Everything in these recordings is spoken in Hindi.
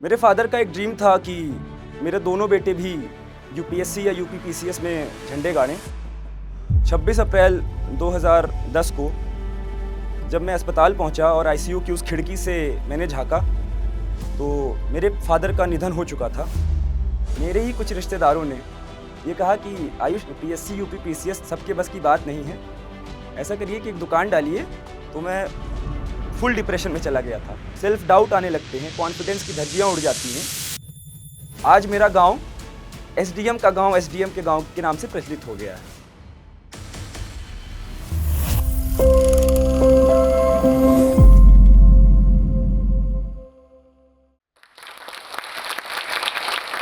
मेरे फादर का एक ड्रीम था कि मेरे दोनों बेटे भी यूपीएससी या यूपीपीसीएस में झंडे गाड़ें। 26 अप्रैल 2010 को जब मैं अस्पताल पहुंचा और आईसीयू की उस खिड़की से मैंने झांका तो मेरे फादर का निधन हो चुका था। मेरे ही कुछ रिश्तेदारों ने ये कहा कि आयुष, यूपीएससी यूपीपीसीएस सबके बस की बात नहीं है, ऐसा करिए कि एक दुकान डालिए। तो मैं फुल डिप्रेशन में चला गया था। सेल्फ डाउट आने लगते हैं, कॉन्फिडेंस की धज्जियां उड़ जाती हैं। आज मेरा गांव एसडीएम का गांव एसडीएम के गांव के नाम से प्रचलित हो गया है।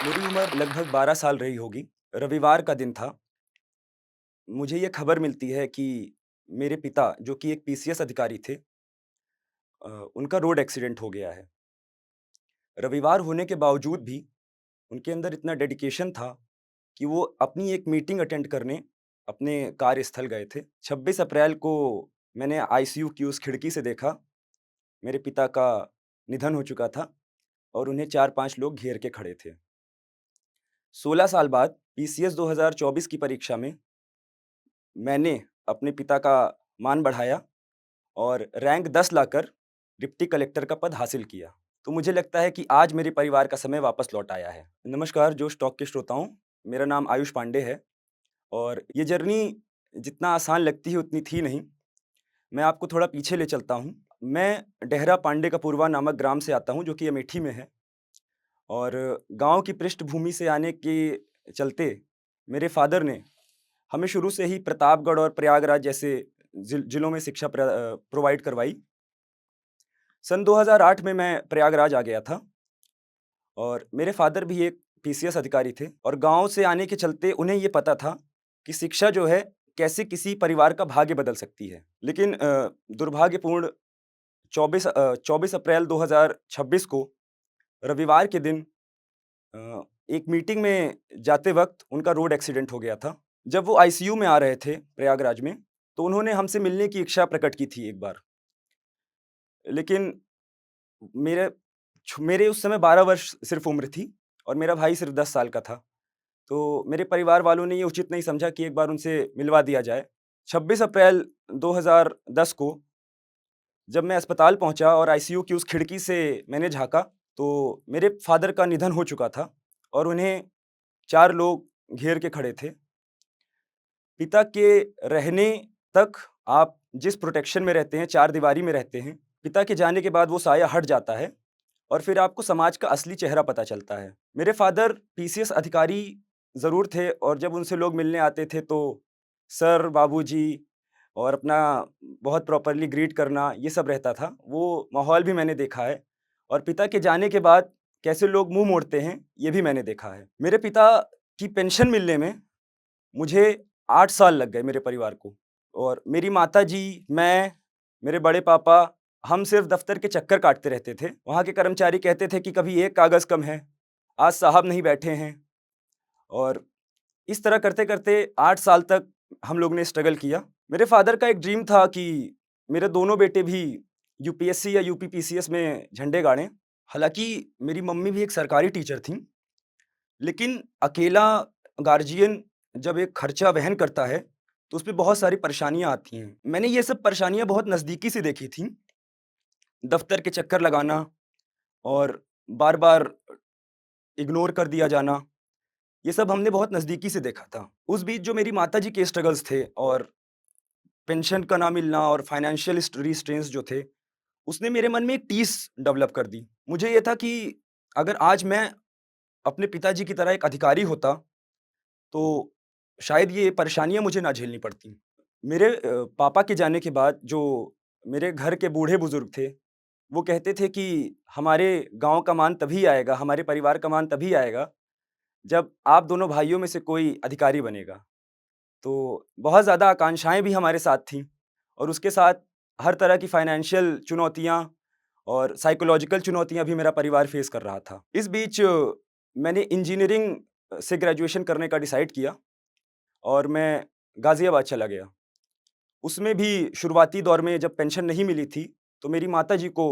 मेरी उम्र लगभग 12 साल रही होगी। रविवार का दिन था। मुझे ये खबर मिलती है कि मेरे पिता, जो कि एक पीसीएस अधिकारी थे, उनका रोड एक्सीडेंट हो गया है। रविवार होने के बावजूद भी उनके अंदर इतना डेडिकेशन था कि वो अपनी एक मीटिंग अटेंड करने अपने कार्यस्थल गए थे। 26 अप्रैल को मैंने आईसीयू की उस खिड़की से देखा, मेरे पिता का निधन हो चुका था और उन्हें 4-5 लोग घेर के खड़े थे। 16 साल बाद पीसीएस 2024 की परीक्षा में मैंने अपने पिता का मान बढ़ाया और रैंक 10 लाकर डिप्टी कलेक्टर का पद हासिल किया। तो मुझे लगता है कि आज मेरे परिवार का समय वापस लौट आया है। नमस्कार जोश टॉक के श्रोताओं, मेरा नाम आयुष पांडे है और ये जर्नी जितना आसान लगती है उतनी थी नहीं। मैं आपको थोड़ा पीछे ले चलता हूँ। मैं डेहरा पांडे कपूरवा नामक ग्राम से आता हूँ, जो कि अमेठी में है। और गाँव की पृष्ठभूमि से आने के चलते मेरे फादर ने हमें शुरू से ही प्रतापगढ़ और प्रयागराज जैसे जिलों में शिक्षा प्रोवाइड करवाई। सन 2008 में मैं प्रयागराज आ गया था और मेरे फादर भी एक पीसीएस अधिकारी थे और गाँव से आने के चलते उन्हें ये पता था कि शिक्षा जो है कैसे किसी परिवार का भाग्य बदल सकती है। लेकिन दुर्भाग्यपूर्ण 24 अप्रैल 2026 को रविवार के दिन एक मीटिंग में जाते वक़्त उनका रोड एक्सीडेंट हो गया था। जब वो आईसीयू में आ रहे थे प्रयागराज में, तो उन्होंने हमसे मिलने की इच्छा प्रकट की थी एक बार। लेकिन मेरे मेरे उस समय 12 वर्ष सिर्फ़ उम्र थी और मेरा भाई सिर्फ़ 10 साल का था। तो मेरे परिवार वालों ने ये उचित नहीं समझा कि एक बार उनसे मिलवा दिया जाए। 26 अप्रैल 2010 को जब मैं अस्पताल पहुंचा और आईसीयू की उस खिड़की से मैंने झांका, तो मेरे फादर का निधन हो चुका था और उन्हें 4 लोग घेर के खड़े थे। पिता के रहने तक आप जिस प्रोटेक्शन में रहते हैं, चार दीवारी में रहते हैं, पिता के जाने के बाद वो साया हट जाता है और फिर आपको समाज का असली चेहरा पता चलता है। मेरे फादर पीसीएस अधिकारी ज़रूर थे और जब उनसे लोग मिलने आते थे तो सर, बाबूजी और अपना बहुत प्रॉपर्ली ग्रीट करना, ये सब रहता था। वो माहौल भी मैंने देखा है और पिता के जाने के बाद कैसे लोग मुँह मोड़ते हैं, ये भी मैंने देखा है। मेरे पिता की पेंशन मिलने में मुझे 8 साल लग गए मेरे परिवार को और मेरी माताजी, मैं, मेरे बड़े पापा, हम सिर्फ़ दफ़्तर के चक्कर काटते रहते थे। वहाँ के कर्मचारी कहते थे कि कभी एक कागज़ कम है, आज साहब नहीं बैठे हैं और इस तरह करते-करते 8 साल तक हम लोग ने स्ट्रगल किया। मेरे फ़ादर का एक ड्रीम था कि मेरे दोनों बेटे भी यूपीएससी या यूपीपीसीएस में झंडे गाड़ें। हालाँकि मेरी मम्मी भी एक सरकारी टीचर थीं, लेकिन अकेला गार्जियन जब एक खर्चा वहन करता है, तो उसपे बहुत सारी परेशानियाँ आती हैं। मैंने ये सब परेशानियाँ बहुत नज़दीकी से देखी थीं। दफ़्तर के चक्कर लगाना और बार-बार इग्नोर कर दिया जाना, ये सब हमने बहुत नज़दीकी से देखा था। उस बीच जो मेरी माताजी के स्ट्रगल्स थे और पेंशन का ना मिलना और फाइनेंशियल रिस्ट्रेंट्स जो थे, उसने मेरे मन में एक टीस डेवलप कर दी। मुझे ये था कि अगर आज मैं अपने पिताजी की तरह एक अधिकारी होता, तो शायद ये परेशानियाँ मुझे ना झेलनी पड़तीं। मेरे पापा के जाने के बाद जो मेरे घर के बूढ़े-बुज़ुर्ग थे, वो कहते थे कि हमारे गाँव का मान तभी आएगा, हमारे परिवार का मान तभी आएगा, जब आप दोनों भाइयों में से कोई अधिकारी बनेगा। तो बहुत ज़्यादा आकांक्षाएँ भी हमारे साथ थीं और उसके साथ हर तरह की फाइनेंशियल चुनौतियाँ और साइकोलॉजिकल चुनौतियाँ भी मेरा परिवार फेस कर रहा था। इस बीच मैंने इंजीनियरिंग से ग्रेजुएशन करने का डिसाइड किया और मैं गाज़ियाबाद चला गया। उसमें भी शुरुआती दौर में जब पेंशन नहीं मिली थी, तो मेरी माताजी को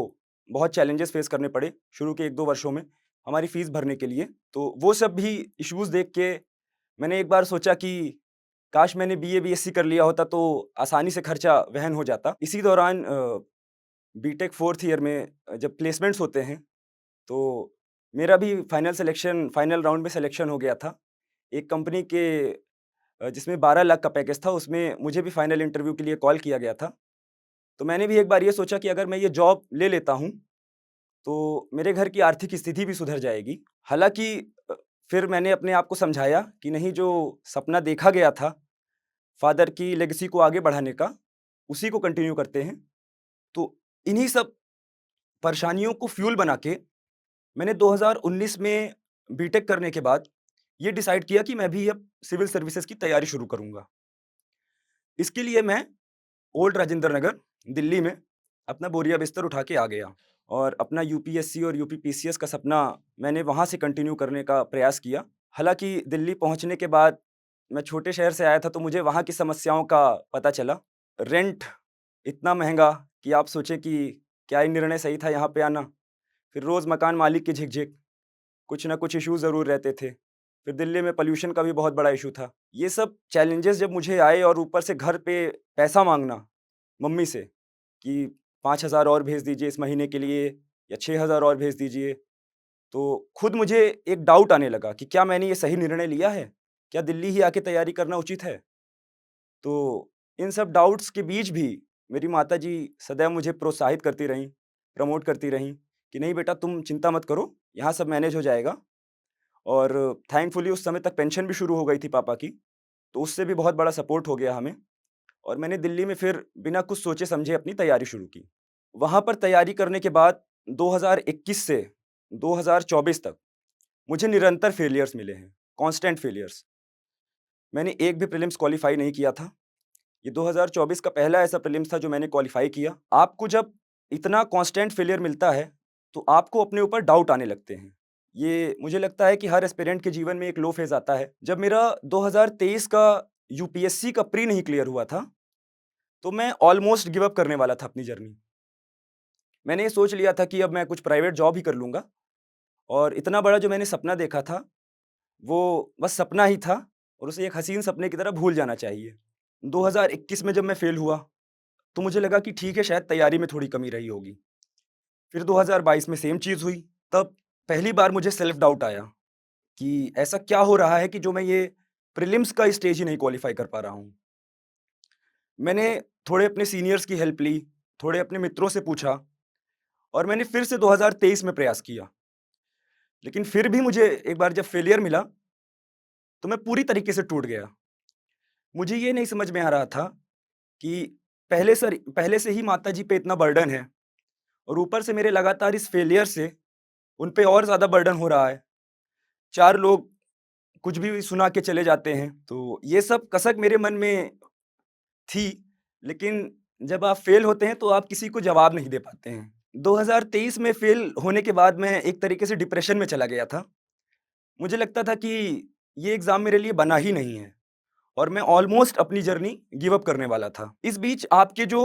बहुत चैलेंजेस फेस करने पड़े शुरू के 1-2 वर्षों में। हमारी फ़ीस भरने के लिए। तो वो सब भी इश्यूज़ देख के मैंने एक बार सोचा कि काश मैंने बीए, बीएससी कर लिया होता तो आसानी से खर्चा वहन हो जाता। इसी दौरान बीटेक 4th ईयर में जब प्लेसमेंट्स होते हैं, तो मेरा भी फाइनल राउंड में सिलेक्शन हो गया था। एक कंपनी के जिसमें 12 लाख का पैकेज था, उसमें मुझे भी फाइनल इंटरव्यू के लिए कॉल किया गया था। तो मैंने भी एक बार ये सोचा कि अगर मैं ये जॉब ले लेता हूँ, तो मेरे घर की आर्थिक स्थिति भी सुधर जाएगी। हालाँकि अ, फिर मैंने अपने आप को समझाया कि नहीं, जो सपना देखा गया था, फ़ादर की लेगेसी को आगे बढ़ाने का, उसी को कंटिन्यू करते हैं। तो इन्हीं सब परेशानियों को फ्यूल बना के मैंने 2019 में बीटेक करने के बाद ये डिसाइड किया कि मैं भी अब सिविल सर्विसेज़ की तैयारी शुरू करूँगा। इसके लिए मैं ओल्ड राजेंद्र नगर, दिल्ली में अपना बोरिया बिस्तर उठा के आ गया और अपना यूपीएससी और यूपीपीसीएस का सपना मैंने वहाँ से कंटिन्यू करने का प्रयास किया। हालाँकि दिल्ली पहुँचने के बाद मैं छोटे शहर से आया था, तो मुझे वहाँ की समस्याओं का पता चला। रेंट इतना महँगा कि आप सोचें कि क्या ये निर्णय सही था यहाँ पे आना? फिर रोज़ मकान मालिक की झिक-झिक, कुछ ना कुछ इश्यूज़ ज़रूर रहते थे। फिर दिल्ली में पॉल्यूशन का भी बहुत बड़ा इश्यू था। ये सब चैलेंजेज़ जब मुझे आए और ऊपर से घर पे पैसा माँगना मम्मी से कि 5,000 और भेज दीजिए इस महीने के लिए या 6,000 और भेज दीजिए, तो खुद मुझे एक डाउट आने लगा कि क्या मैंने ये सही निर्णय लिया है? क्या दिल्ली ही आके तैयारी करना उचित है? तो इन सब डाउट्स के बीच भी मेरी माताजी सदैव मुझे प्रोत्साहित करती रहीं, प्रमोट करती रहीं कि नहीं बेटा, तुम चिंता मत करो, यहाँ सब मैनेज हो जाएगा। और थैंकफुली उस समय तक पेंशन भी शुरू हो गई थी पापा की, तो उससे भी बहुत बड़ा सपोर्ट हो गया हमें और मैंने दिल्ली में फिर बिना कुछ सोचे-समझे अपनी तैयारी शुरू की। वहाँ पर तैयारी करने के बाद 2021 से 2024 तक मुझे निरंतर फेलियर्स मिले हैं, कांस्टेंट फेलियर्स। मैंने एक भी प्रीलिम्स क्वालीफाई नहीं किया था। ये 2024 का पहला ऐसा प्रीलिम्स था जो मैंने क्वालीफाई किया। आपको जब इतना कांस्टेंट फेलियर मिलता है, तो आपको अपने ऊपर डाउट आने लगते हैं। ये मुझे लगता है कि हर एस्पिरेंट के जीवन में एक लो फेज़ आता है। जब मेरा 2023 का यूपीएससी का प्री नहीं क्लियर हुआ था, तो मैं ऑलमोस्ट गिव अप करने वाला था अपनी जर्नी। मैंने ये सोच लिया था कि अब मैं कुछ प्राइवेट जॉब ही कर लूँगा और इतना बड़ा जो मैंने सपना देखा था, वो बस सपना ही था और उसे एक हसीन सपने की तरह भूल जाना चाहिए। 2021 में जब मैं फेल हुआ, तो मुझे लगा कि ठीक है, शायद तैयारी में थोड़ी कमी रही होगी। फिर 2022 में सेम चीज़ हुई। तब पहली बार मुझे सेल्फ डाउट आया कि ऐसा क्या हो रहा है कि जो मैं ये प्रीलिम्स का स्टेज ही नहीं क्वालीफाई कर पा रहा हूँ। मैंने थोड़े अपने सीनियर्स की हेल्प ली, थोड़े अपने मित्रों से पूछा और मैंने फिर से 2023 में प्रयास किया। लेकिन फिर भी मुझे एक बार जब फेलियर मिला, तो मैं पूरी तरीके से टूट गया। मुझे ये नहीं समझ में आ रहा था कि पहले से ही माताजी पे इतना बर्डन है और ऊपर से मेरे लगातार इस फेलियर से उन पे और ज़्यादा बर्डन हो रहा है। 4 लोग कुछ भी सुना के चले जाते हैं, तो ये सब कसक मेरे मन में थी, लेकिन जब आप फेल होते हैं, तो आप किसी को जवाब नहीं दे पाते हैं। 2023 में फेल होने के बाद मैं एक तरीके से डिप्रेशन में चला गया था। मुझे लगता था कि ये एग्ज़ाम मेरे लिए बना ही नहीं है और मैं ऑलमोस्ट अपनी जर्नी गिव अप करने वाला था। इस बीच आपके जो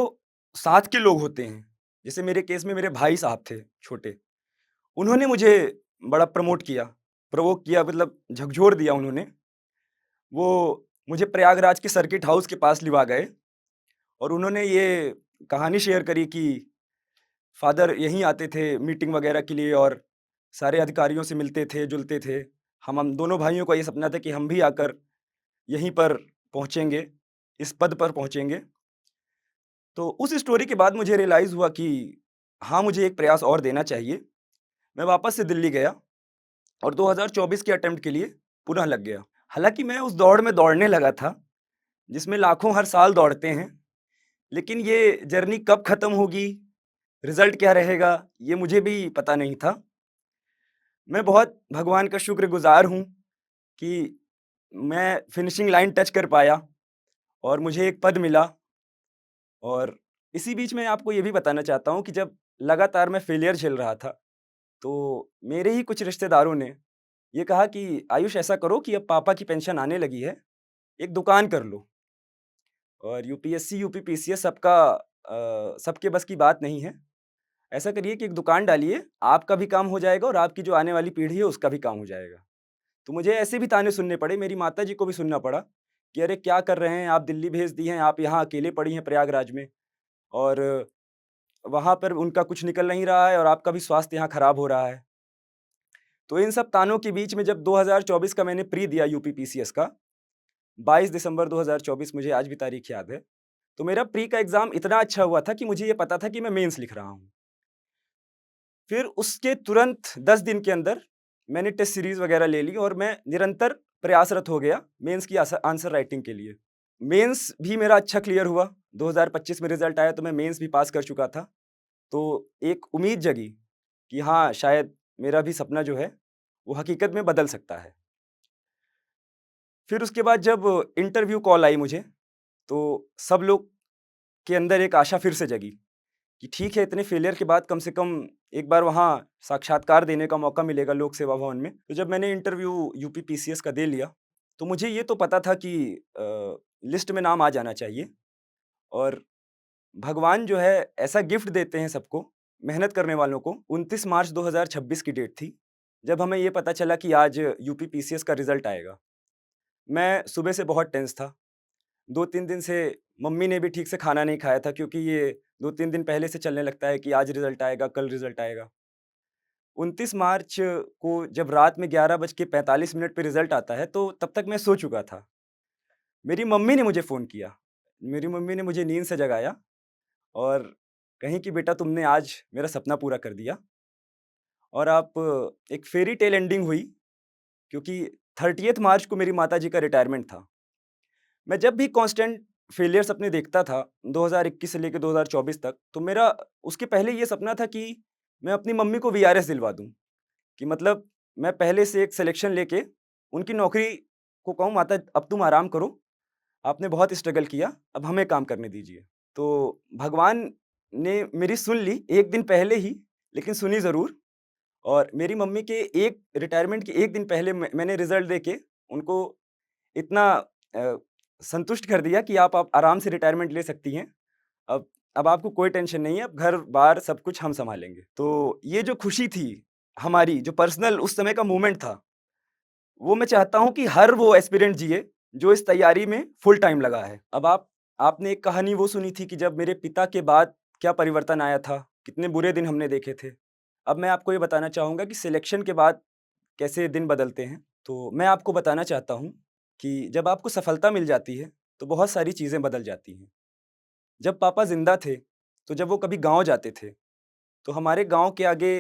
साथ के लोग होते हैं, जैसे मेरे केस में मेरे भाई साहब थे छोटे, उन्होंने मुझे बड़ा प्रमोट किया, प्रोवोक किया, मतलब झकझोर दिया उन्होंने। वो मुझे प्रयागराज के सर्किट हाउस के पास लिवा गए और उन्होंने ये कहानी शेयर करी कि फ़ादर यहीं आते थे मीटिंग वगैरह के लिए और सारे अधिकारियों से मिलते थे, जुलते थे। हम दोनों भाइयों का ये सपना था कि हम भी आकर यहीं पर पहुँचेंगे, इस पद पर पहुँचेंगे। तो उस स्टोरी के बाद मुझे रियलाइज़ हुआ कि हाँ, मुझे एक प्रयास और देना चाहिए। मैं वापस से दिल्ली गया और 2024 के अटेम्प्ट के लिए पुनः लग गया। हालाँकि मैं उस दौड़ में दौड़ने लगा था, जिसमें लाखों हर साल दौड़ते हैं, लेकिन ये जर्नी कब खत्म होगी, रिज़ल्ट क्या रहेगा, ये मुझे भी पता नहीं था। मैं बहुत भगवान का शुक्रगुज़ार हूँ कि मैं फिनिशिंग लाइन टच कर पाया और मुझे एक पद मिला। और इसी बीच मैं आपको ये भी बताना चाहता हूँ कि जब लगातार मैं फेलियर झेल रहा था, तो मेरे ही कुछ रिश्तेदारों ने ये कहा कि आयुष, ऐसा करो कि अब पापा की पेंशन आने लगी है, एक दुकान कर लो। और यूपीएससी, यूपीपीसीएस सबके बस की बात नहीं है। ऐसा करिए कि एक दुकान डालिए, आपका भी काम हो जाएगा और आपकी जो आने वाली पीढ़ी है उसका भी काम हो जाएगा। तो मुझे ऐसे भी ताने सुनने पड़े, मेरी माताजी को भी सुनना पड़ा कि अरे क्या कर रहे हैं आप, दिल्ली भेज दिए हैं, आप यहाँ अकेले पड़ी हैं प्रयागराज में और वहाँ पर उनका कुछ निकल नहीं रहा है और आपका भी स्वास्थ्य यहाँ खराब हो रहा है। तो इन सब तानों के बीच में जब 2024 का मैंने प्री दिया यूपी पीसीएस का, 22 दिसंबर 2024 मुझे आज भी तारीख याद है। तो मेरा प्री का एग्ज़ाम इतना अच्छा हुआ था कि मुझे ये पता था कि मैं मेंस लिख रहा हूँ। फिर उसके तुरंत 10 दिन के अंदर मैंने टेस्ट सीरीज़ वगैरह ले ली और मैं निरंतर प्रयासरत हो गया मेंस की आंसर राइटिंग के लिए। मेंस भी मेरा अच्छा क्लियर हुआ, 2025 में रिज़ल्ट आया तो मैं मेंस भी पास कर चुका था। तो एक उम्मीद जगी कि हाँ, शायद मेरा भी सपना जो है, वो हकीकत में बदल सकता है। फिर उसके बाद जब इंटरव्यू कॉल आई मुझे, तो सब लोग के अंदर एक आशा फिर से जगी कि ठीक है, इतने फेलियर के बाद कम से कम एक बार वहाँ साक्षात्कार देने का मौका मिलेगा लोक सेवा भवन में। तो जब मैंने इंटरव्यू यूपी पीसीएस का दे लिया, तो मुझे ये तो पता था कि लिस्ट में नाम आ जाना चाहिए और भगवान जो है ऐसा गिफ्ट देते हैं सबको, मेहनत करने वालों को। 29 मार्च 2026 की डेट थी, जब हमें ये पता चला कि आज यूपी पीसीएस का रिज़ल्ट आएगा। मैं सुबह से बहुत टेंस था। 2-3 दिन से मम्मी ने भी ठीक से खाना नहीं खाया था क्योंकि ये 2-3 दिन पहले से चलने लगता है कि आज रिज़ल्ट आएगा, कल रिज़ल्ट आएगा। 29 मार्च को जब रात में 11 बज के 45 मिनट पे रिज़ल्ट आता है, तो तब तक मैं सो चुका था। मेरी मम्मी ने मुझे फ़ोन किया। मेरी मम्मी ने मुझे नींद से जगाया और कहीं कि बेटा तुमने आज मेरा सपना पूरा कर दिया और आप एक फ़ेयरी टेल एंडिंग हुई क्योंकि 30th मार्च को मेरी माताजी का रिटायरमेंट था। मैं जब भी कांस्टेंट फेलियर्स अपने देखता था 2021 से लेके 2024 तक, तो मेरा उसके पहले ये सपना था कि मैं अपनी मम्मी को वीआरएस दिलवा दूँ, कि मतलब मैं पहले से एक सिलेक्शन लेके उनकी नौकरी को कहूँ माता अब तुम आराम करो, आपने बहुत स्ट्रगल किया, अब हमें काम करने दीजिए। तो भगवान ने मेरी सुन ली 1 दिन पहले ही, लेकिन सुनी ज़रूर और मेरी मम्मी के एक रिटायरमेंट के 1 दिन पहले मैंने रिज़ल्ट देके उनको इतना अ, संतुष्ट कर दिया कि आप आराम से रिटायरमेंट ले सकती हैं। अब अब आपको कोई टेंशन नहीं है, अब घर-बार सब कुछ हम सँभालेंगे। तो ये जो खुशी थी हमारी, जो पर्सनल उस समय का मोमेंट था, वो मैं चाहता हूँ कि हर वो एस्पिरेंट जिए, जो इस तैयारी में फुल टाइम लगा है। अब आपने एक कहानी वो सुनी थी कि जब मेरे पिता के बाद क्या परिवर्तन आया था, कितने बुरे दिन हमने देखे थे। अब मैं आपको ये बताना चाहूँगा कि सिलेक्शन के बाद कैसे दिन बदलते हैं। तो मैं आपको बताना चाहता हूँ कि जब आपको सफलता मिल जाती है, तो बहुत सारी चीज़ें बदल जाती हैं। जब पापा ज़िंदा थे, तो जब वो कभी गाँव जाते थे, तो हमारे गाँव के आगे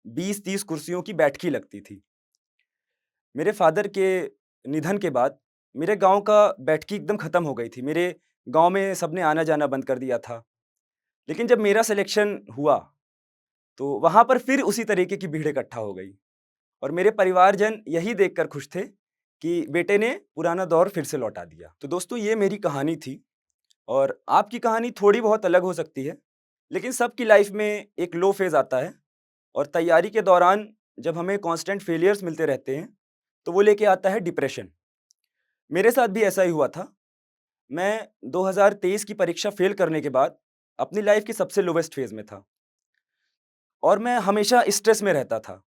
20-30 कुर्सियों की बैठकी लगती थी। मेरे फ़ादर के निधन के बाद मेरे गाँव का बैठकी एकदम ख़त्म हो गई थी। मेरे गाँव में सबने आना-जाना बंद कर दिया था। लेकिन जब मेरा सिलेक्शन हुआ, तो वहाँ पर फिर उसी तरीके की भीड़ इकट्ठा हो गई और मेरे परिवारजन यही देखकर खुश थे कि बेटे ने पुराना दौर फिर से लौटा दिया। तो दोस्तों ये मेरी कहानी थी और आपकी कहानी थोड़ी बहुत अलग हो सकती है, लेकिन सबकी लाइफ़ में एक लो फ़ेज़ आता है और तैयारी के दौरान जब हमें कांस्टेंट फेलियर्स मिलते रहते हैं, तो वो लेके आता है डिप्रेशन। मेरे साथ भी ऐसा ही हुआ था। मैं 2023 की परीक्षा फ़ेल करने के बाद अपनी लाइफ़ के सबसे लोवेस्ट फ़ेज़ में था और मैं हमेशा स्ट्रेस में रहता था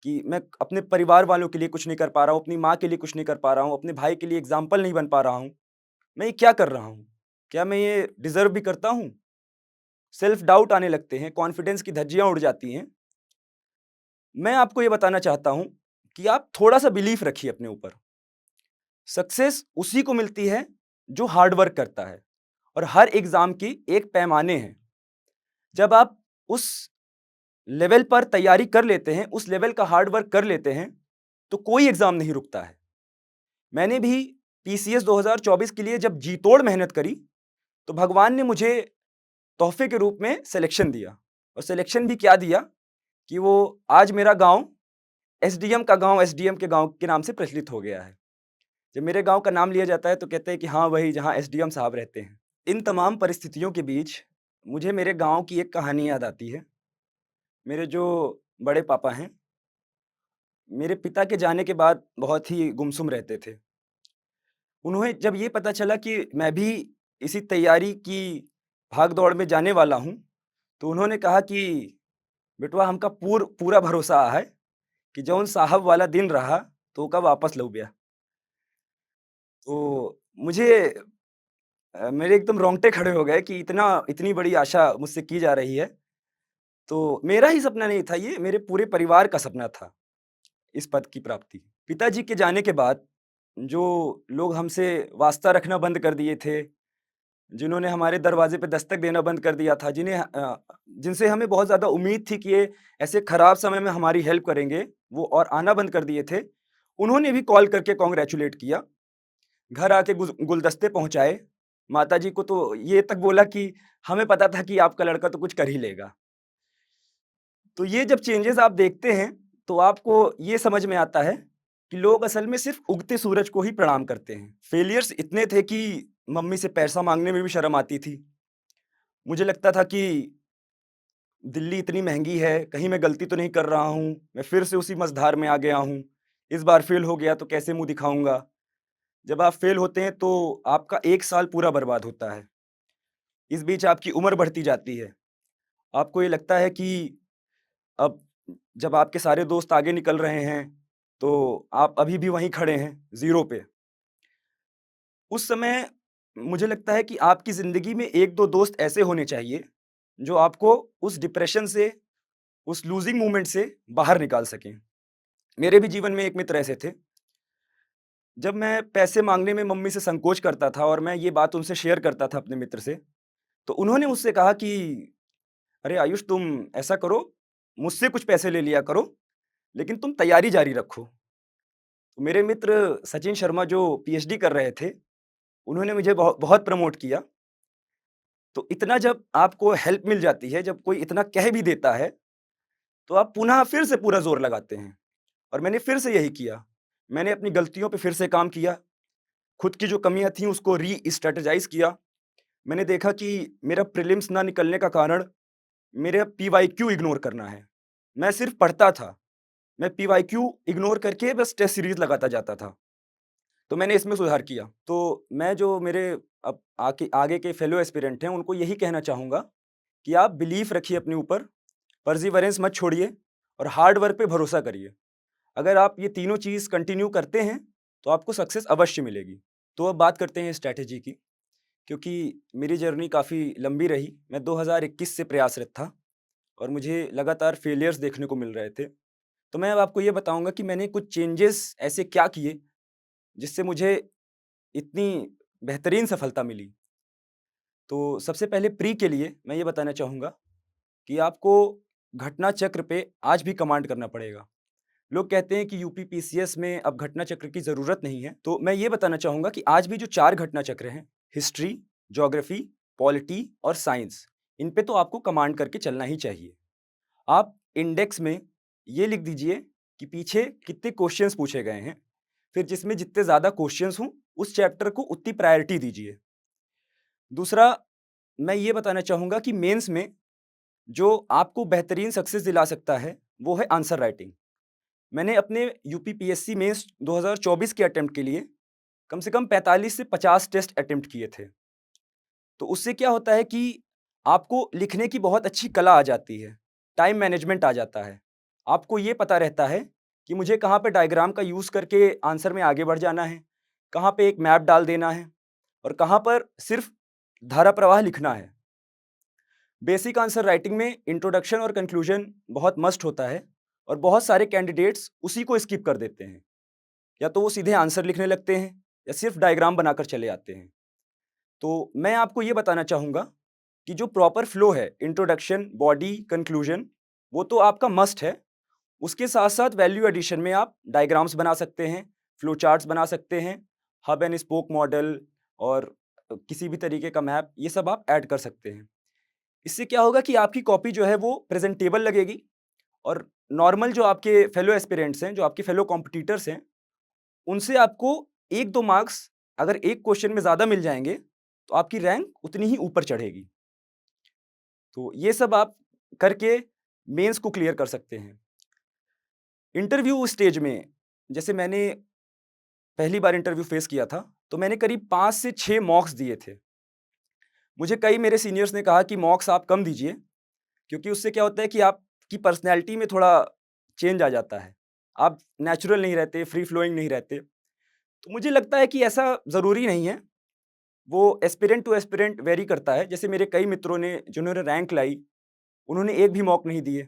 कि मैं अपने परिवार वालों के लिए कुछ नहीं कर पा रहा हूँ, अपनी माँ के लिए कुछ नहीं कर पा रहा हूँ, अपने भाई के लिए एग्ज़ाम्पल नहीं बन पा रहा हूँ। मैं ये क्या कर रहा हूँ? क्या मैं ये डिज़र्व भी करता हूँ? सेल्फ डाउट आने लगते हैं, कॉन्फिडेंस की धज्जियाँ उड़ जाती हैं। मैं आपको ये बताना चाहता हूँ कि आप थोड़ा-सा बिलीफ रखिए अपने ऊपर। सक्सेस उसी को मिलती है जो हार्ड वर्क करता है और हर एग्ज़ाम की एक पैमाने हैं। जब आप उस लेवल पर तैयारी कर लेते हैं, उस लेवल का हार्ड वर्क कर लेते हैं, तो कोई एग्ज़ाम नहीं रुकता है। मैंने भी पीसीएस 2024 के लिए जब जी-तोड़ मेहनत करी, तो भगवान ने मुझे तोहफ़े के रूप में सिलेक्शन दिया और सिलेक्शन भी क्या दिया कि वो आज मेरा गाँव एसडीएम का गाँव एसडीएम के गाँव के नाम से प्रचलित हो गया है। जब मेरे गाँव का नाम लिया जाता है तो कहते हैं कि हाँ, वही जहाँ एसडीएम साहब रहते हैं। इन तमाम परिस्थितियों के बीच मुझे मेरे गाँव की एक कहानी याद आती है। मेरे जो बड़े पापा हैं, मेरे पिता के जाने के बाद बहुत ही गुमसुम रहते थे। उन्हें जब ये पता चला कि मैं भी इसी तैयारी की भाग-दौड़ में जाने वाला हूँ, तो उन्होंने कहा कि बेटवा हमका पूरा भरोसा है कि जौन साहब वाला दिन रहा तो ओका वापस लौबिया। तो मुझे मेरे एकदम रोंगटे खड़े हो गए कि इतनी बड़ी आशा मुझसे की जा रही है। तो मेरा ही सपना नहीं था ये, मेरे पूरे परिवार का सपना था इस पद की प्राप्ति। पिताजी के जाने के बाद जो लोग हमसे वास्ता रखना बंद कर दिए थे, जिन्होंने हमारे दरवाजे पे दस्तक देना बंद कर दिया था, जिनसे हमें बहुत ज़्यादा उम्मीद थी कि ये ऐसे खराब समय में हमारी हेल्प करेंगे, वो और आना बंद कर दिए थे। उन्होंने भी कॉल करके कांग्रेचुलेट किया, घर आके गुलदस्ते पहुँचाए। माताजी को तो ये तक बोला कि हमें पता था कि आपका लड़का तो कुछ कर ही लेगा। तो ये जब चेंजेज़ आप देखते हैं, तो आपको ये समझ में आता है कि लोग असल में सिर्फ़ उगते सूरज को ही प्रणाम करते हैं। फेलियर्स इतने थे कि मम्मी से पैसा माँगने में भी शर्म आती थी। मुझे लगता था कि दिल्ली इतनी महँगी है, कहीं मैं गलती तो नहीं कर रहा हूँ, मैं फिर से उसी मझधार में आ गया हूँ। इस बार फेल हो गया तो कैसे मुँह दिखाऊँगा? जब आप फेल होते हैं तो आपका 1 साल पूरा बर्बाद होता है। इस बीच आपकी उम्र बढ़ती जाती है। आपको ये लगता है कि अब जब आपके सारे दोस्त आगे निकल रहे हैं, तो आप अभी भी वहीं खड़े हैं, ज़ीरो पे। उस समय मुझे लगता है कि आपकी ज़िंदगी में 1-2 दोस्त ऐसे होने चाहिए, जो आपको उस डिप्रेशन से, उस लूज़िंग मोमेंट से बाहर निकाल सकें। मेरे भी जीवन में एक मित्र ऐसे थे। जब मैं पैसे माँगने में मम्मी से संकोच करता था और मैं ये बात उनसे शेयर करता था अपने मित्र से, तो उन्होंने मुझसे कहा कि, "अरे आयुष, तुम ऐसा करो, मुझसे कुछ पैसे ले लिया करो, लेकिन तुम तैयारी जारी रखो।" तो मेरे मित्र सचिन शर्मा जो पीएचडी कर रहे थे, उन्होंने मुझे बहुत प्रमोट किया। तो इतना जब आपको हेल्प मिल जाती है, जब कोई इतना कह भी देता है, तो आप पुनः फिर से पूरा ज़ोर लगाते हैं और मैंने फिर से यही किया। मैंने अपनी गलतियों पे फिर से काम किया, खुद की जो कमियाँ थीं उसको री-स्ट्रैटेजाइज़ किया। मैंने देखा कि मेरा प्रीलिम्स ना निकलने का कारण मेरा पीवाईक्यू इग्नोर करना है। मैं सिर्फ़ पढ़ता था, मैं पीवाईक्यू इग्नोर करके बस टेस्ट सीरीज़ लगाता जाता था। तो मैंने इसमें सुधार किया। तो मैं जो मेरे अब आके आगे के फेलो एस्पिरेंट हैं, उनको यही कहना चाहूँगा कि आप बिलीफ रखिए अपने ऊपर, परसिवरेंस मत छोड़िए और हार्ड वर्क पे भरोसा करिए। अगर आप ये तीनों चीज़ कंटिन्यू करते हैं, तो आपको सक्सेस अवश्य मिलेगी। तो अब बात करते हैं स्ट्रैटेजी की, क्योंकि मेरी जर्नी काफ़ी लंबी रही। मैं 2021 से प्रयासरत था और मुझे लगातार फेलियर्स देखने को मिल रहे थे। तो मैं अब आपको ये बताऊँगा कि मैंने कुछ चेंजेस ऐसे क्या किए, जिससे मुझे इतनी बेहतरीन सफलता मिली। तो सबसे पहले प्री के लिए मैं ये बताना चाहूँगा कि आपको घटना चक्र पे आज भी कमांड करना पड़ेगा। लोग कहते हैं कि यूपी पीसीएस में अब घटना चक्र की ज़रूरत नहीं है, तो मैं ये बताना चाहूँगा कि आज भी जो 4 घटना चक्र हैं, हिस्ट्री, ज्योग्राफी, पॉलिटी और साइंस, इन पे तो आपको कमांड करके चलना ही चाहिए। आप इंडेक्स में ये लिख दीजिए कि पीछे कितने क्वेश्चंस पूछे गए हैं, फिर जिसमें जितने ज़्यादा क्वेश्चंस हों, उस चैप्टर को उतनी प्रायोरिटी दीजिए। दूसरा, मैं ये बताना चाहूँगा कि मेंस में जो आपको बेहतरीन सक्सेस दिला सकता है, वो है आंसर राइटिंग। मैंने अपने यूपी पीएससी मेंस 2024 के अटेम्प्ट के लिए कम से कम 45 से 50 टेस्ट अटेम्प्ट किए थे। तो उससे क्या होता है कि आपको लिखने की बहुत अच्छी कला आ जाती है, टाइम मैनेजमेंट आ जाता है। आपको ये पता रहता है कि मुझे कहाँ पे डायग्राम का यूज़ करके आंसर में आगे बढ़ जाना है, कहाँ पे एक मैप डाल देना है और कहाँ पर सिर्फ़ धारा प्रवाह लिखना है। बेसिक आंसर राइटिंग में इंट्रोडक्शन और कंक्लूजन बहुत मस्ट होता है और बहुत सारे कैंडिडेट्स उसी को स्किप कर देते हैं। या तो वो सीधे आंसर लिखने लगते हैं या सिर्फ डायग्राम बनाकर चले आते हैं। तो मैं आपको ये बताना चाहूँगा कि जो प्रॉपर फ्लो है, इंट्रोडक्शन, बॉडी, कंक्लूजन, वो तो आपका मस्ट है। उसके साथ-साथ वैल्यू एडिशन में आप डायग्राम्स बना सकते हैं, फ्लो चार्ट्स बना सकते हैं, हब एंड स्पोक मॉडल और किसी भी तरीके का मैप, ये सब आप ऐड कर सकते हैं। इससे क्या होगा कि आपकी कॉपी जो है वो प्रेज़ेंटेबल लगेगी और नॉर्मल जो आपके फेलो एस्पिरेंट्स हैं, जो आपके फेलो कॉम्पिटिटर्स हैं, उनसे आपको 1-2 मार्क्स अगर एक क्वेश्चन में ज़्यादा मिल जाएँगे, तो आपकी रैंक उतनी ही ऊपर चढ़ेगी। तो ये सब आप करके मेंस को क्लियर कर सकते हैं। इंटरव्यू स्टेज में जैसे मैंने पहली बार इंटरव्यू फेस किया था, तो मैंने करीब 5 से 6 मॉक्स दिए थे। मुझे कई मेरे सीनियर्स ने कहा कि मॉक्स आप कम दीजिए, क्योंकि उससे क्या होता है कि आप आपकी पर्सनैलिटी में थोड़ा चेंज आ जाता है। आप नेचुरल नहीं रहते, फ्री फ्लोइंग नहीं रहते। तो मुझे लगता है कि ऐसा ज़रूरी नहीं है, वो एस्पिरेंट टू एस्पिरेंट वेरी करता है। जैसे मेरे कई मित्रों ने जिन्होंने रैंक लाई, उन्होंने एक भी मॉक नहीं दिए।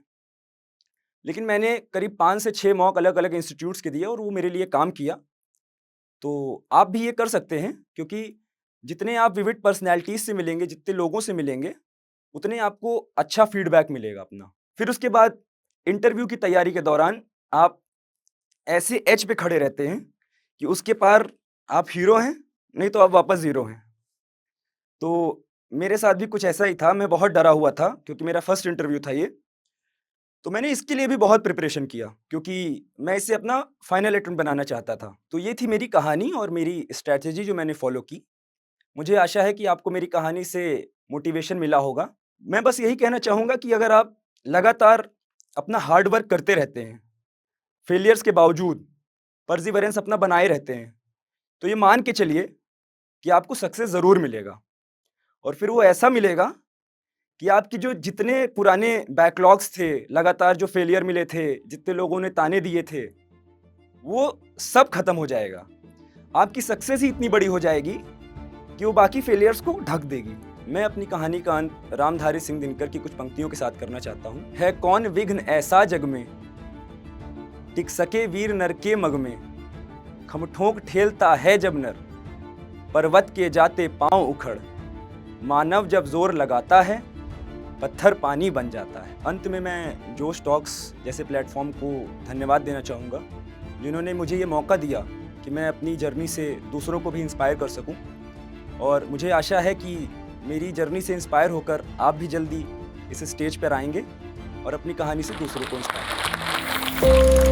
लेकिन मैंने करीब 5 से 6 मॉक अलग-अलग इंस्टीट्यूट्स के दिए और वो मेरे लिए काम किया। तो आप भी ये कर सकते हैं क्योंकि जितने आप विविड पर्सनैलिटीज़ से मिलेंगे, जितने लोगों से मिलेंगे, उतने आपको अच्छा फीडबैक मिलेगा अपना। फिर उसके बाद इंटरव्यू की तैयारी के दौरान आप ऐसे एज पे खड़े रहते हैं कि उसके पार आप हीरो हैं, नहीं तो आप वापस ज़ीरो हैं। तो मेरे साथ भी कुछ ऐसा ही था, मैं बहुत डरा हुआ था क्योंकि मेरा फर्स्ट इंटरव्यू था ये। तो मैंने इसके लिए भी बहुत प्रिपरेशन किया क्योंकि मैं इसे अपना फाइनल अटेम्प्ट बनाना चाहता था। तो ये थी मेरी कहानी और मेरी स्ट्रैटेजी जो मैंने फ़ॉलो की। मुझे आशा है कि आपको मेरी कहानी से मोटिवेशन मिला होगा। मैं बस यही कहना चाहूँगा कि अगर आप लगातार अपना हार्ड वर्क करते रहते हैं, फेलियर्स के बावजूद परसिवरेंस अपना बनाए रहते हैं, तो ये मान के चलिए कि आपको सक्सेस ज़रूर मिलेगा और फिर वो ऐसा मिलेगा कि आपकी जो जितने पुराने बैकलॉग्स थे, लगातार जो फेलियर मिले थे, जितने लोगों ने ताने दिए थे, वो सब खत्म हो जाएगा। आपकी सक्सेस ही इतनी बड़ी हो जाएगी कि वो बाकी फेलियर्स को ढक देगी। मैं अपनी कहानी का अंत रामधारी सिंह दिनकर की कुछ पंक्तियों के साथ करना चाहता हूँ। है कौन विघ्न ऐसा जग में, टिक सके वीर नर के मग में, खम ठोंक ठेलता है जब नर, पर्वत के जाते पांव उखड़, मानव जब जोर लगाता है, पत्थर पानी बन जाता है। अंत में मैं जोश टॉक्स जैसे प्लेटफॉर्म को धन्यवाद देना चाहूँगा, जिन्होंने मुझे ये मौका दिया कि मैं अपनी जर्नी से दूसरों को भी इंस्पायर कर सकूँ। और मुझे आशा है कि मेरी जर्नी से इंस्पायर होकर आप भी जल्दी इस स्टेज पर आएंगे और अपनी कहानी से दूसरों को इंस्पायर करेंगे।